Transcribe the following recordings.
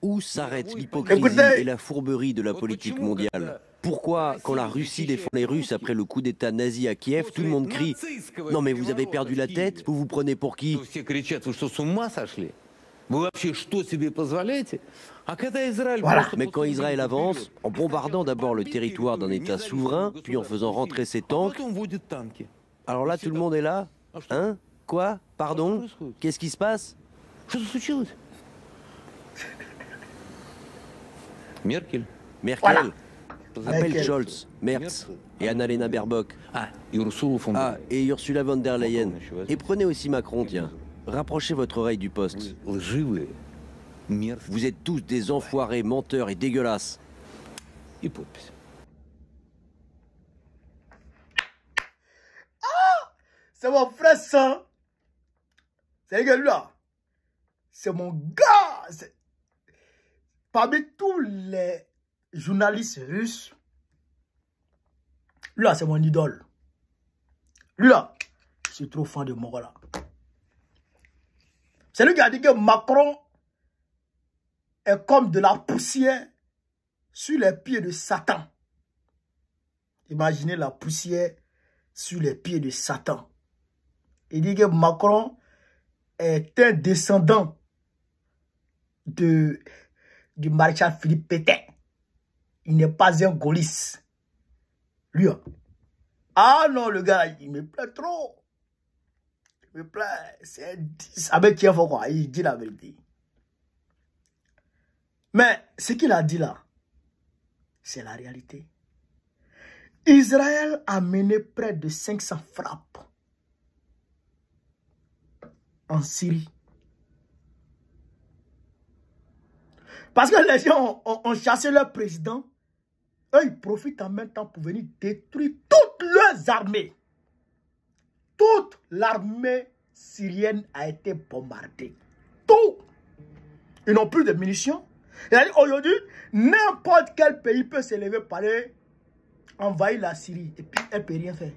Où s'arrête l'hypocrisie et la fourberie de la politique mondiale? Pourquoi, quand la Russie défend les Russes après le coup d'État nazi à Kiev, tout le monde crie « Non mais vous avez perdu la tête, vous vous prenez pour qui ?» Voilà. Mais quand Israël avance, en bombardant d'abord le territoire d'un État souverain, puis en faisant rentrer ses tanks, alors là tout le monde est là? Hein? Quoi? Pardon? Qu'est-ce qui se passe? Merkel. Merkel. Voilà. Appelle Merkel. Scholz, Merz et Annalena Baerbock. Et Ursula von der Leyen. Et prenez aussi Macron, tiens. Rapprochez votre oreille du poste. Vous êtes tous des enfoirés, menteurs et dégueulasses. C'est mon frère sang. C'est que là, c'est mon gars. Parmi tous les journalistes russes, lui là, c'est mon idole. Lui là, je suis trop fan de mon là. C'est lui qui a dit que Macron est comme de la poussière sur les pieds de Satan. Imaginez la poussière sur les pieds de Satan. Il dit que Macron est un descendant du maréchal Philippe Pétain. Il n'est pas un gaulliste. Lui, ah non, le gars, il me plaît trop. Il me plaît. C'est un 10 avec qui il faut quoi. Il dit la vérité. Mais ce qu'il a dit là, c'est la réalité. Israël a mené près de 500 frappes en Syrie. Parce que les gens ont chassé leur président. Eux, ils profitent en même temps pour venir détruire toutes leurs armées. Toute l'armée syrienne a été bombardée. Tout. Ils n'ont plus de munitions. Aujourd'hui, n'importe quel pays peut se lever par eux, envahir la Syrie et puis elle ne peut rien faire.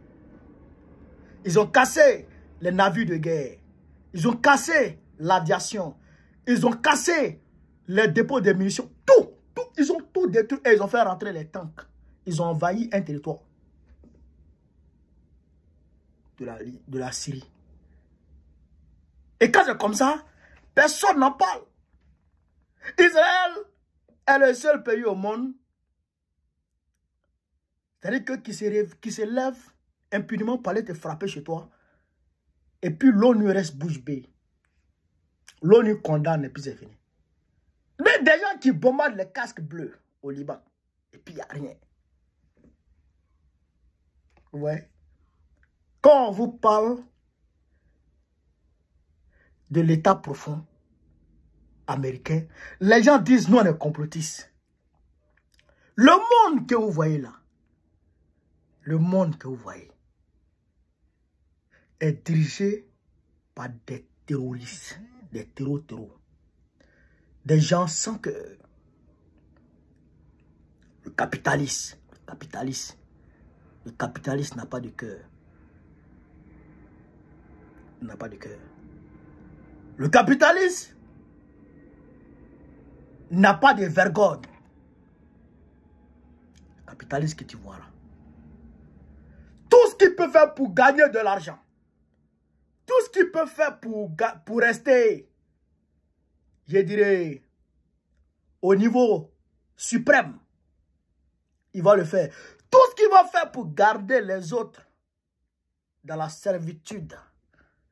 Ils ont cassé les navires de guerre. Ils ont cassé l'aviation. Ils ont cassé les dépôts de munitions. Tout. Ils ont tout détruit et ils ont fait rentrer les tanks. Ils ont envahi un territoire de la Syrie. Et quand c'est comme ça, personne n'en parle. Israël est le seul pays au monde, c'est-à-dire que qui se lève impunément pour aller te frapper chez toi. Et puis l'ONU reste bouche bée. L'ONU condamne et puis c'est fini. Mais des gens qui bombardent les casques bleus au Liban. Et puis il n'y a rien. Ouais. Quand on vous parle de l'état profond américain, les gens disent nous on est complotistes. Le monde que vous voyez là, le monde que vous voyez est dirigé par des terroristes, des terroristes. Des gens sans cœur. Le capitaliste n'a pas de cœur. Il n'a pas de cœur. Le capitaliste n'a pas de vergogne. Le capitaliste que tu vois là. Tout ce qu'il peut faire pour gagner de l'argent. Tout ce qu'il peut faire pour rester, je dirais, au niveau suprême, il va le faire. Tout ce qu'il va faire pour garder les autres dans la servitude,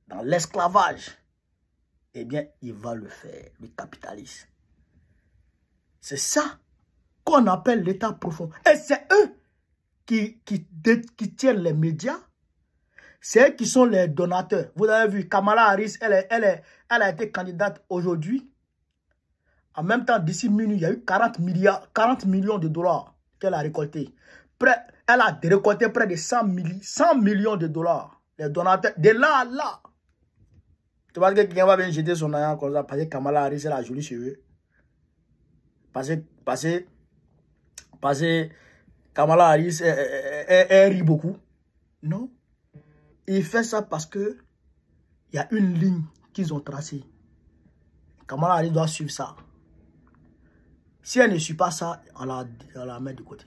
dans l'esclavage, eh bien, il va le faire, le capitaliste. C'est ça qu'on appelle l'état profond. Et c'est eux qui tiennent les médias. C'est eux qui sont les donateurs. Vous avez vu, Kamala Harris, elle a été candidate aujourd'hui. En même temps, d'ici minuit, il y a eu 40 millions de dollars qu'elle a récoltés. Elle a récolté près de 100 millions de dollars. Les donateurs, de là à là. Tu vois que quelqu'un va venir jeter son argent comme ça parce que Kamala Harris, elle a joli cheveux. Parce que Kamala Harris, elle rit beaucoup. Non. Il fait ça parce que il y a une ligne qu'ils ont tracée. Kamala Harris doit suivre ça. Si elle ne suit pas ça, on la met de côté.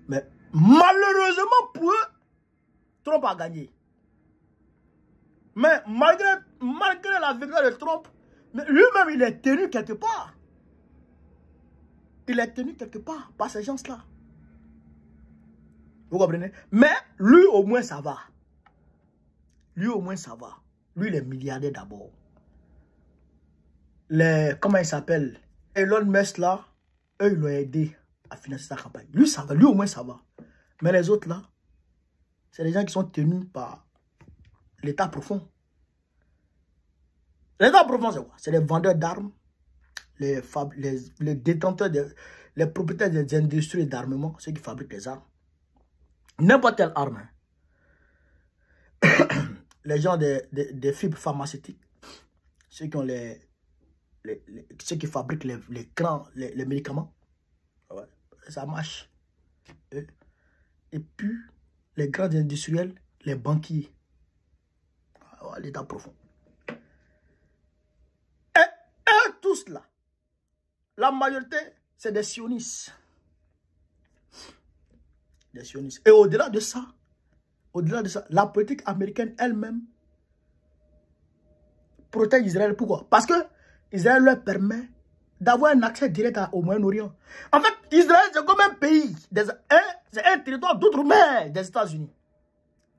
Mais malheureusement pour eux, Trump a gagné. Mais malgré la victoire de Trump, lui-même il est tenu quelque part. Il est tenu quelque part par ces gens-là. Vous comprenez? Mais lui au moins ça va. Lui au moins ça va. Lui il est milliardaire d'abord. Comment il s'appelle? Elon Musk là, eux ils l'ont aidé à financer sa campagne. Lui ça va, lui au moins ça va. Mais les autres là, c'est des gens qui sont tenus par l'état profond. L'état profond c'est quoi? C'est les vendeurs d'armes, les détenteurs, les propriétaires des industries d'armement, ceux qui fabriquent les armes. N'importe quelle arme. Hein. Les gens des fibres pharmaceutiques, ceux qui ont ceux qui fabriquent les médicaments. Ouais, ça marche. Et puis, les grands industriels, les banquiers. Ouais, l'état profond. Et tous là, la majorité, c'est des sionistes. Des sionistes. Et au-delà de ça, la politique américaine elle-même protège Israël. Pourquoi? Parce que Israël leur permet d'avoir un accès direct au Moyen-Orient. En fait, Israël, c'est comme un pays. C'est un territoire d'outre-mer des États-Unis.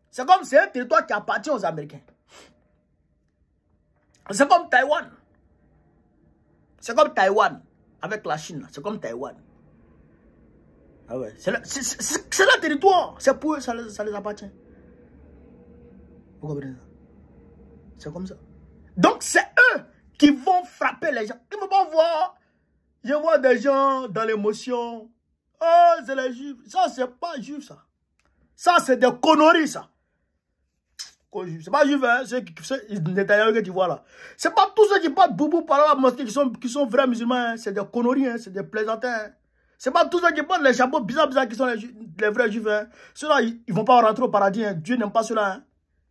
C'est comme c'est un territoire qui appartient aux Américains. C'est comme Taïwan. C'est comme Taïwan. Avec la Chine, c'est comme Taïwan. Ah ouais. C'est leur territoire. C'est pour eux, ça les appartient. Vous comprenez ça? C'est comme ça. Donc, c'est eux qui vont frapper les gens. Ils ne vont pas voir. Je vois des gens dans l'émotion. Oh, c'est les juifs. Ça, c'est pas juif, ça. Ça, c'est des conneries, ça. C'est pas juif, hein. C'est Netanyahou que tu vois là. C'est pas tous ceux qui parlent boubou par la mosquée qui sont vrais musulmans. Hein. C'est des conneries, hein. C'est des plaisantins. Hein. C'est pas tous ceux qui portent les chapeaux bizarres qui sont les vrais juifs. Hein. Ceux-là, ils vont pas rentrer au paradis. Hein. Dieu n'aime pas ceux-là. Hein.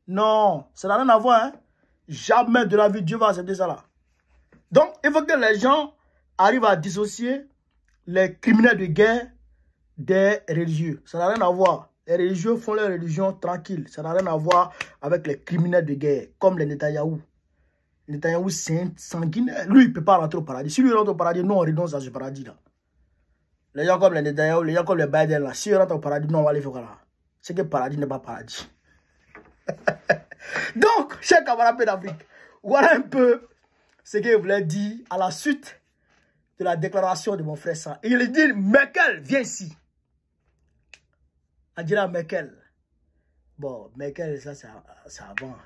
Non, ça n'a rien à voir. Hein. Jamais de la vie, Dieu va accepter ça là. Donc, il faut que les gens arrivent à dissocier les criminels de guerre des religieux. Ça n'a rien à voir. Les religieux font leur religion tranquille. Ça n'a rien à voir avec les criminels de guerre, comme les Netanyahou. Netanyahou, c'est un sanguinaire. Lui, il ne peut pas rentrer au paradis. Si lui rentre au paradis, non, on renonce à ce paradis là. Les gens comme les Netanyahou, les gens comme les Biden là, si ils rentrent au paradis, non, on va aller faire là. C'est que le paradis n'est pas paradis. Donc, chers camarades d'Afrique, voilà un peu ce que je voulais dire à la suite de la déclaration de mon frère Sam. Il dit, Merkel, viens ici. Angela Merkel. Bon, Merkel, ça c'est avant.